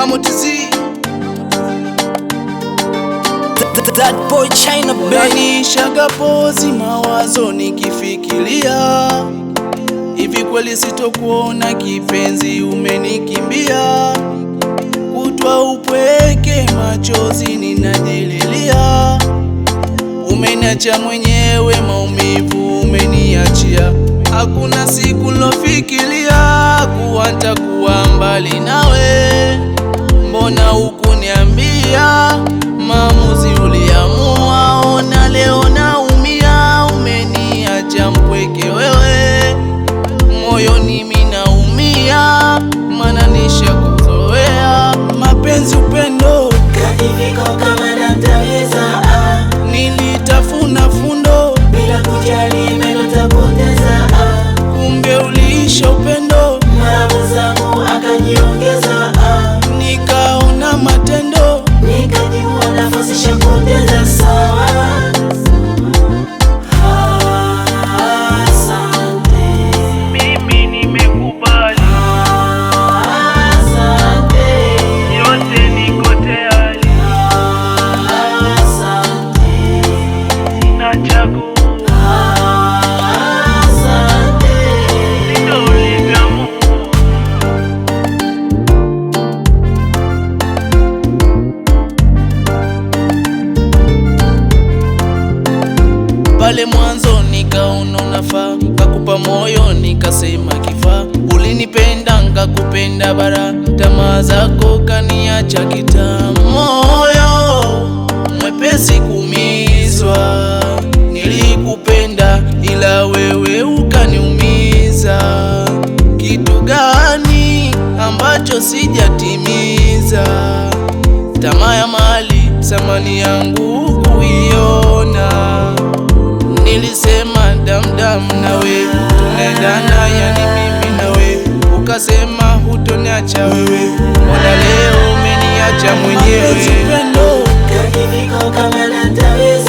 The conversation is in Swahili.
Kamotizi That boy China baby. Unanishaga pozi mawazo nikifikiria, hivi kweli sitokuona kipenzi, umenikimbia. Kutwa upweke machozi ninajililia, umeniacha mwenyewe maumivu umeniachia. Hakuna siku nilofikiria kuwa nitakuwa mbali nawe, mbona hukuniambia? Maamuzi uliamua, ona leo naumia. Umeniacha mpweke wewe, moyoni mimi naumia, maana nishakuzoea. Mapenzi upendo kadiviko kama nataweza, nilitafuna fundo bila kujali meno tapoteza, kumbe uliisha upendo. maamuzi zangu akajiongeza, Nikaona matendo nikajua nafasi shapoteza. Sawa, asante, Mimi nimekubali, asante, yote niko tayari, asante, sina chaguo, asante. ndio ulivyoamua. pale mwanzo nikaona unafaa, kakupa moyo nikasema kifaa. Ulinipenda nkakupenda bara, tamaa zako kaniacha kitaa. Moyo mwepesi kuumizwa, nilikupenda ila wewe ukaniumiza. Kitu gani ambacho sijatimiza? Tamaa ya mali, thamani yangu kuiona. Nilisema damdam nawe tunaendana, yani mimi nawe, ukasema hutoniacha wewe, mbona leo umeniacha mwenyewe? Kadiviko kama nataweza